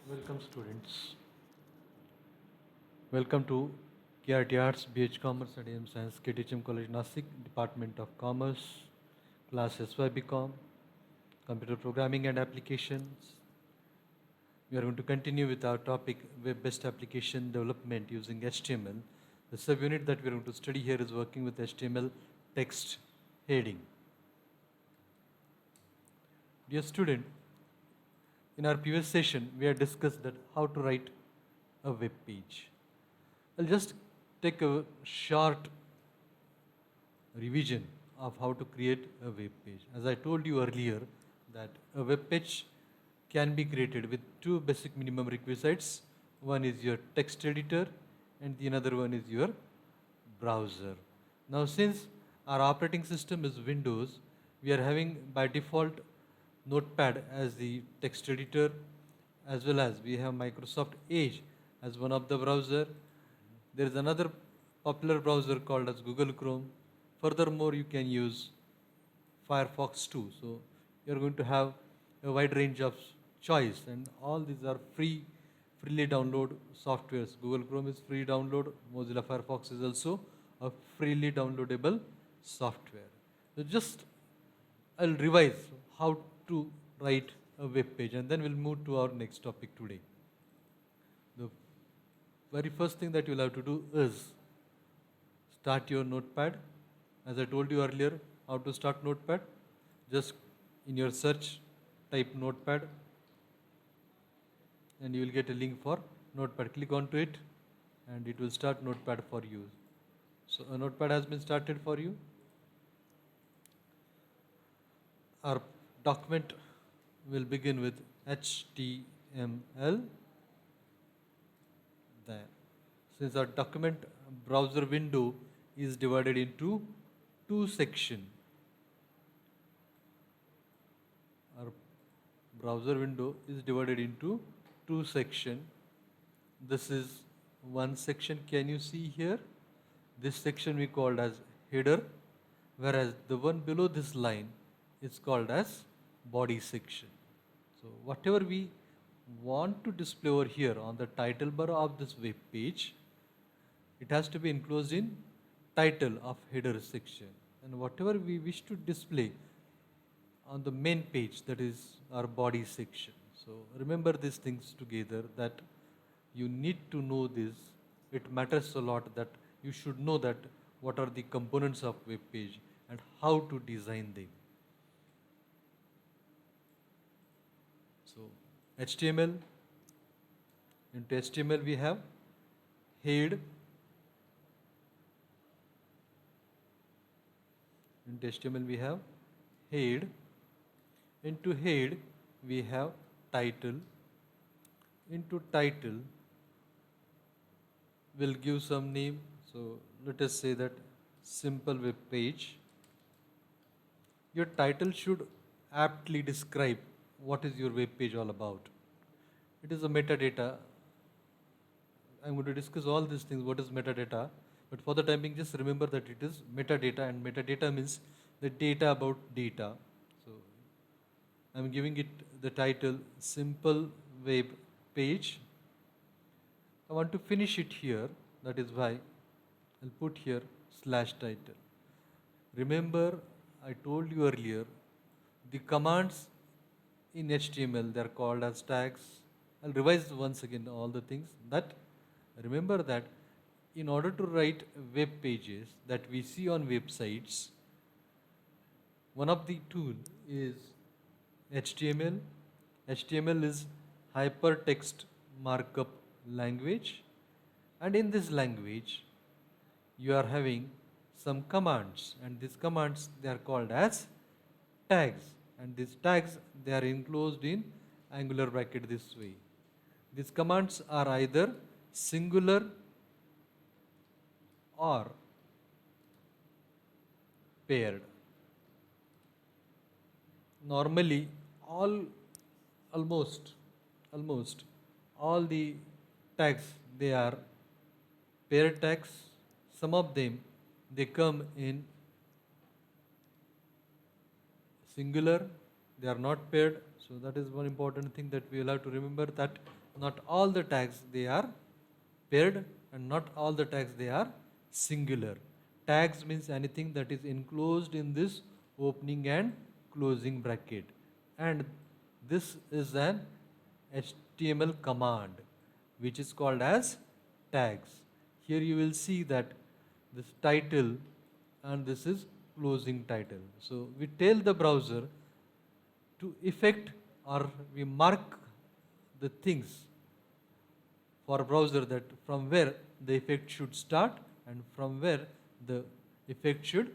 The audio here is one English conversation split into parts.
Welcome students. Welcome to KRT Arts, BH Commerce and AM Science, KTHM College Nasik, Department of Commerce, class SYBCom, Computer Programming and Applications. We are going to continue with our topic Web-based application development using HTML. The subunit that we are going to study here is working with HTML text heading. Dear student, in our previous session, we had discussed that how to write a web page. I'll just take a short revision of how to create a web page. As I told you earlier, that a web page can be created with two basic minimum requisites. One is your text editor and the another one is your browser. Now since our operating system is Windows, we are having by default Notepad as the text editor, as well as we have Microsoft Edge as one of the browser. There is another popular browser called as Google Chrome. Furthermore, you can use Firefox too. So you are going to have a wide range of choice, and all these are freely download softwares. Google Chrome is free download. Mozilla Firefox is also a freely downloadable software. So just I'll revise how to write a web page, and then we'll move to our next topic today. The very first thing that you'll have to do is start your notepad. As I told you earlier, how to start notepad. Just in your search, type notepad and you will get a link for notepad. Click onto it and it will start notepad for you. So a notepad has been started for you. Our document will begin with HTML. There. Since our document browser window is divided into two sections, our browser window is divided into two sections. This is one section, can you see here? This section we called as header, whereas the one below this line is called as body section. So whatever we want to display over here on the title bar of this web page, it has to be enclosed in title of header section, and whatever we wish to display on the main page, that is our body section. So remember these things together, that you need to know this. It matters a lot that you should know that what are the components of web page and how to design them. So HTML, into HTML we have head, into HTML we have head, into head we have title, into title we'll give some name. So let us say that simple web page. Your title should aptly describe what is your web page all about. It is a metadata. I'm going to discuss all these things, what is metadata, but for the time being just remember that it is metadata, and metadata means the data about data. So I'm giving it the title simple web page. I want to finish it here, that is why I'll put here slash title. Remember, I told you earlier, the commands in HTML, they are called as tags. I'll revise once again all the things. That remember that in order to write web pages that we see on websites, one of the tool is HTML. HTML is hypertext markup language, and in this language you are having some commands, and these commands they are called as tags, and these tags they are enclosed in angular bracket this way. These commands are either singular or paired. Normally almost all the tags they are paired tags. Some of them they come in singular, they are not paired. So that is one important thing that we will have to remember, that Not all the tags they are paired, and not all the tags they are singular. Tags means anything that is enclosed in this opening and closing bracket, and this is an HTML command which is called as tags. Here you will see that this title and this is closing title. So we tell the browser to effect, or we mark the things for browser that from where the effect should start and from where the effect should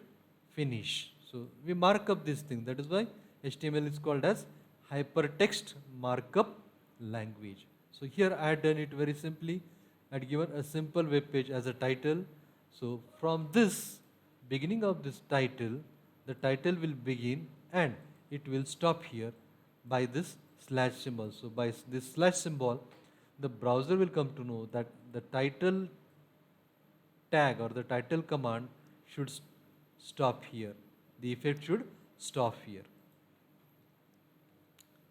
finish. So we mark up this thing. That is why HTML is called as hypertext markup language. So here I had done it very simply. I had given a simple web page as a title. So from this beginning of this title, the title will begin and it will stop here by this slash symbol. So by this slash symbol, the browser will come to know that the title tag or the title command should stop here. The effect should stop here.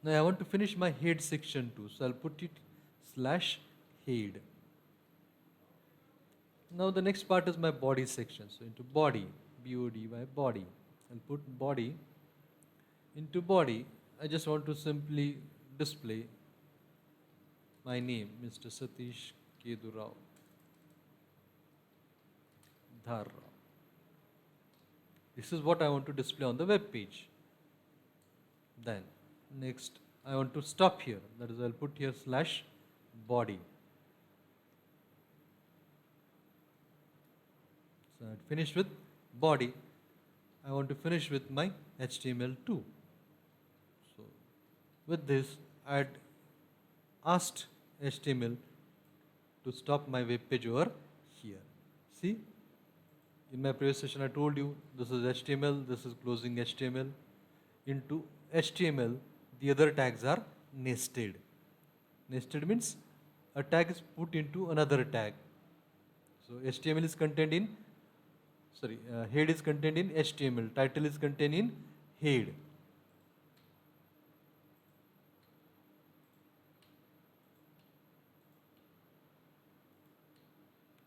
Now I want to finish my head section too, so I'll put it slash head. Now the next part is my body section. So into body, B-O-D-Y, body. I'll put body. Into body, I just want to simply display my name, Mr. Satish Kedu Rao Dhar Rao. This is what I want to display on the web page. Then next I want to stop here, that is I'll put here slash body. So I finished with body. I want to finish with my HTML2. So with this I had asked HTML to stop my web page over here. See, in my previous session I told you this is HTML, this is closing HTML. Into HTML, the other tags are nested. Nested means a tag is put into another tag. So HTML is contained in, head is contained in HTML, title is contained in head.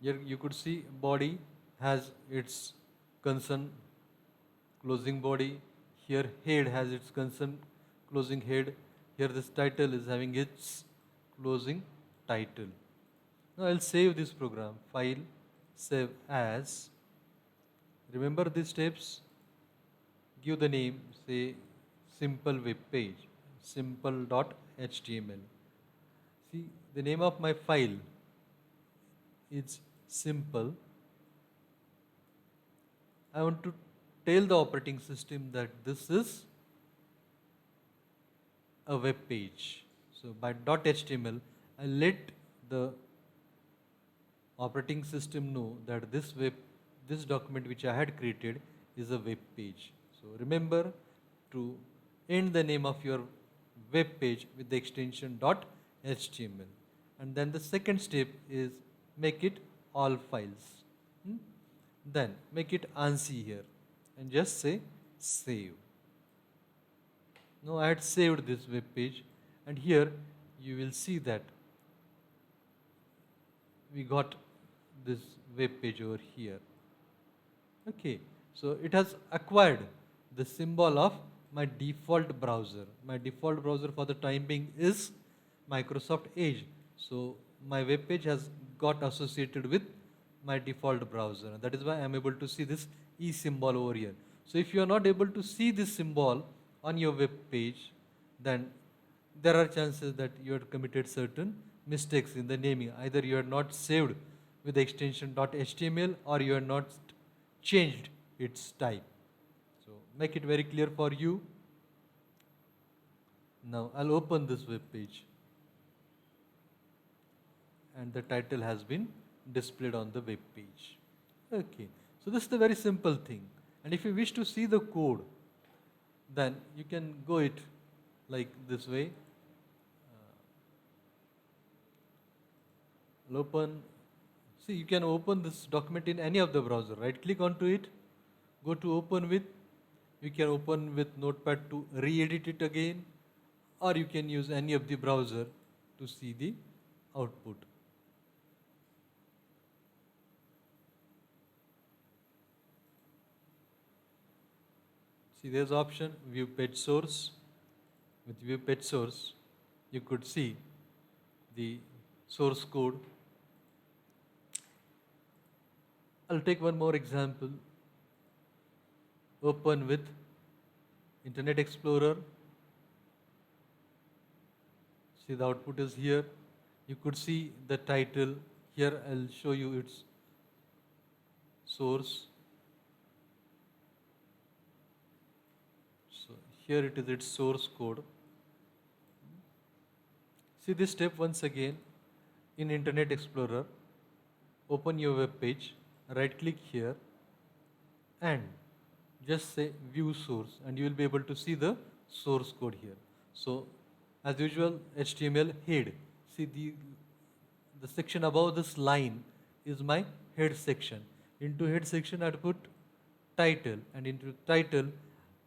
Here you could see body has its concern closing body. Here head has its concern closing head. Here this title is having its closing title. Now I'll save this program. File, save as. Remember these steps. Give the name, say simple web page, simple.html. See, the name of my file is simple. I want to tell the operating system that this is a web page. So by .html, I let the operating system know that this document which I had created is a web page. So remember to end the name of your web page with the extension .html. And then the second step is make it all files. Then make it ANSI here and just say save. Now I had saved this web page, and here you will see that we got this web page over here. Okay, so it has acquired the symbol of my default browser. My default browser for the time being is Microsoft Edge. So my web page has got associated with my default browser. That is why I am able to see this E symbol over here. So if you are not able to see this symbol on your web page, then there are chances that you have committed certain mistakes in the naming. Either you are not saved with the extension .html or you are not changed its type. So make it very clear for you. Now I'll open this web page, and the title has been displayed on the web page. Okay, so this is the very simple thing. And if you wish to see the code, then you can go it like this way. I'll open. See, you can open this document in any of the browser. Right click onto it, go to open with. You can open with Notepad to re-edit it again, or you can use any of the browser to see the output. See, there's option view page source. With view page source, you could see the source code. I'll take one more example. Open with Internet Explorer. See, the output is here. You could see the title. Here I'll show you its source. So here it is, its source code. See this step once again in Internet Explorer. Open your web page, right click here and just say view source, and you will be able to see the source code here. So as usual, HTML head. See the section above this line is my head section. Into head section I had put title, and into title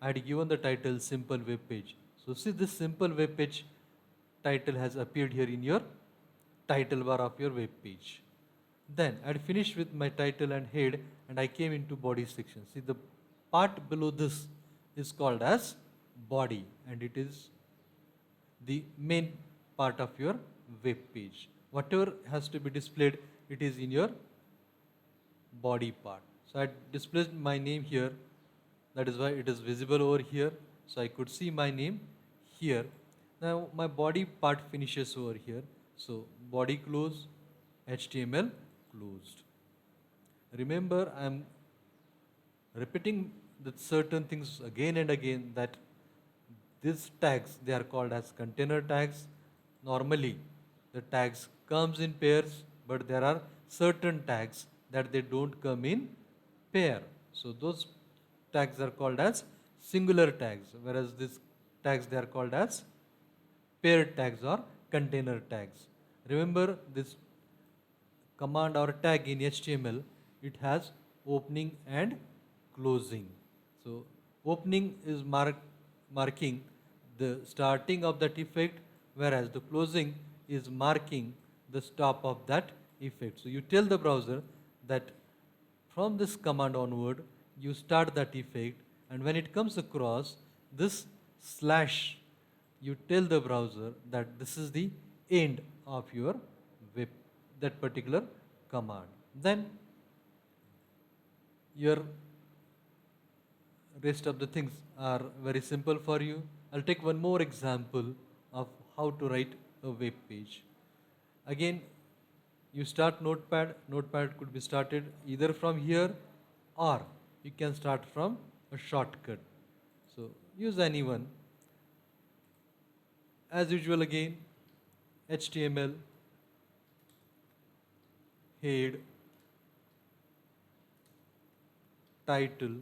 I had given the title simple web page. So see, this simple web page title has appeared here in your title bar of your web page. Then I had finished with my title and head, and I came into body section. See, the part below this is called as body, and it is the main part of your web page. Whatever has to be displayed, it is in your body part. So I displayed my name here. That is why it is visible over here. So I could see my name here. Now my body part finishes over here. So body close, HTML closed. Remember, I am repeating that certain things again and again, that these tags, they are called as container tags. Normally the tags comes in pairs, but there are certain tags that they don't come in pair. So those tags are called as singular tags, whereas these tags, they are called as paired tags or container tags. Remember, this command or tag in HTML, it has opening and closing. So opening is marking the starting of that effect, whereas the closing is marking the stop of that effect. So you tell the browser that from this command onward you start that effect, and when it comes across this slash, you tell the browser that this is the end of your web, that particular command. Then your rest of the things are very simple for you. I'll take one more example of how to write a web page. Again, you start Notepad. Notepad could be started either from here, or you can start from a shortcut. So use any one. As usual again, HTML, head, title.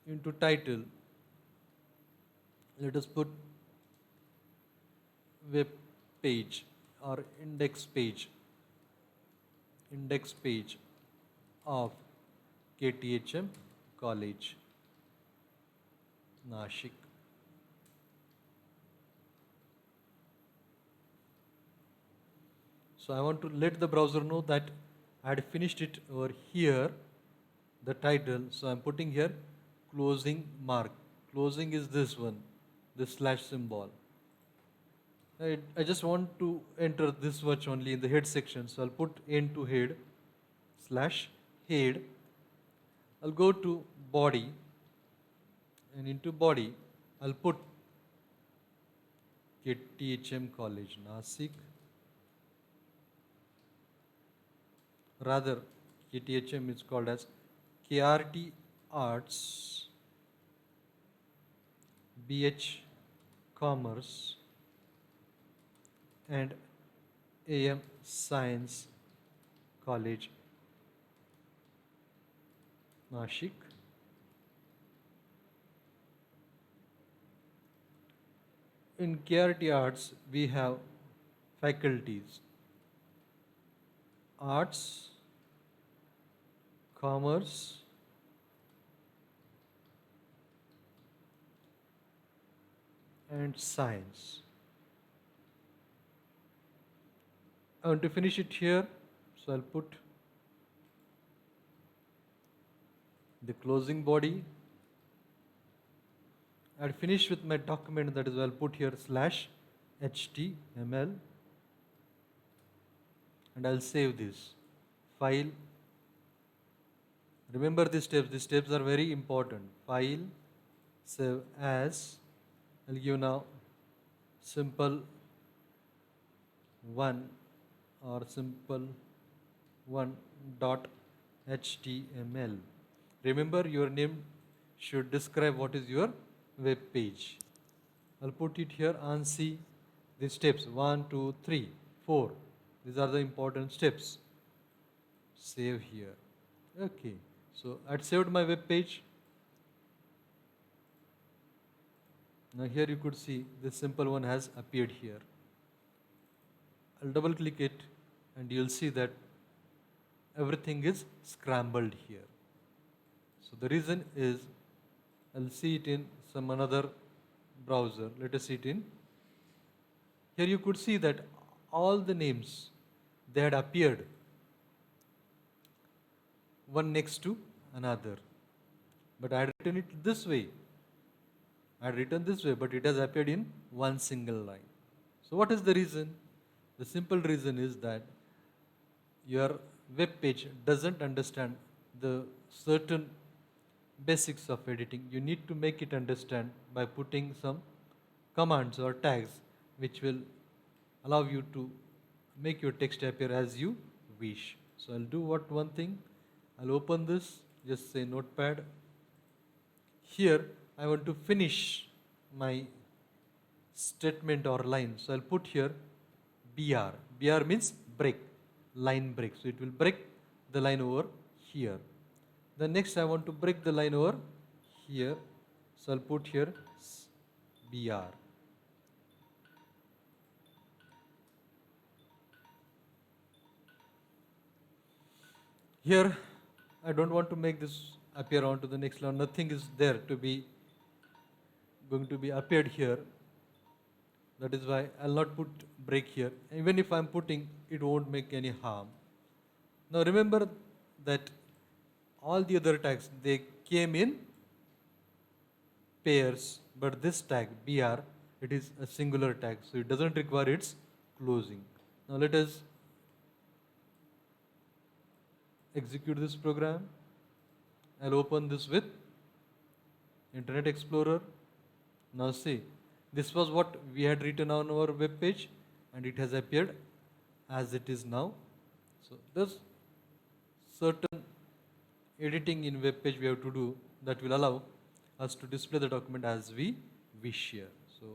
Into title, let us put web page or index page of KTHM College, Nashik. So I want to let the browser know that I had finished it over here, the title. So I'm putting here closing mark. Closing is this one, this slash symbol. I just want to enter this much only in the head section. So I'll put end to head slash head. I'll go to body, and into body I'll put KTHM College, Nasik. Rather, KTHM is called as KRT Arts, BH Commerce, and AM Science College, Nashik. In KRT Arts, we have faculties: Arts, Commerce, and Science. I want to finish it here, so I'll put the closing body. I'll finish with my document, that is why I'll put here /html, and I'll save this file. Remember these steps are very important. File, save as, I'll give now simple one or simple one dot html. Remember, your name should describe what is your web page. I'll put it here and see the steps 1, 2, 3, 4. These are the important steps. Save here. Okay, so I'd saved my web page. Now here you could see this simple one has appeared here. I'll double click it and you'll see that everything is scrambled here. So the reason is, I'll see it in some another browser. Let us see it in. Here you could see that all the names, they had appeared one next to another. But I had written it this way. I had written this way, but it has appeared in one single line. So what is the reason? The simple reason is that your web page doesn't understand the certain basics of editing. You need to make it understand by putting some commands or tags which will allow you to make your text appear as you wish. So I'll do one thing. I'll open this, just say notepad. Here I want to finish my statement or line. So I'll put here BR. BR means break, line break. So it will break the line over here. Then next I want to break the line over here. So I'll put here BR. Here I don't want to make this appear onto the next line. Nothing is there to be going to be appeared here. That is why I'll not put break here. Even if I'm putting, it won't make any harm. Now remember that all the other tags, they came in pairs, but this tag BR, it is a singular tag, so it doesn't require its closing. Now let us execute this program. I'll open this with Internet Explorer. Now see, this was what we had written on our web page and it has appeared as it is now. So there's certain editing in web page we have to do that will allow us to display the document as we wish here. So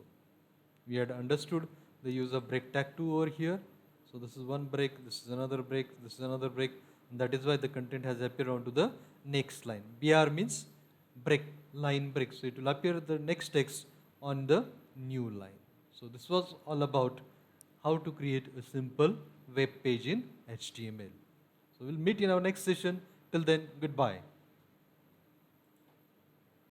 we had understood the use of break tag 2 over here. So this is one break, this is another break, this is another break, and that is why the content has appeared onto the next line. BR means break, line break. So it will appear the next text on the new line. So this was all about how to create a simple web page in HTML. So we'll meet in our next session. Till then, goodbye.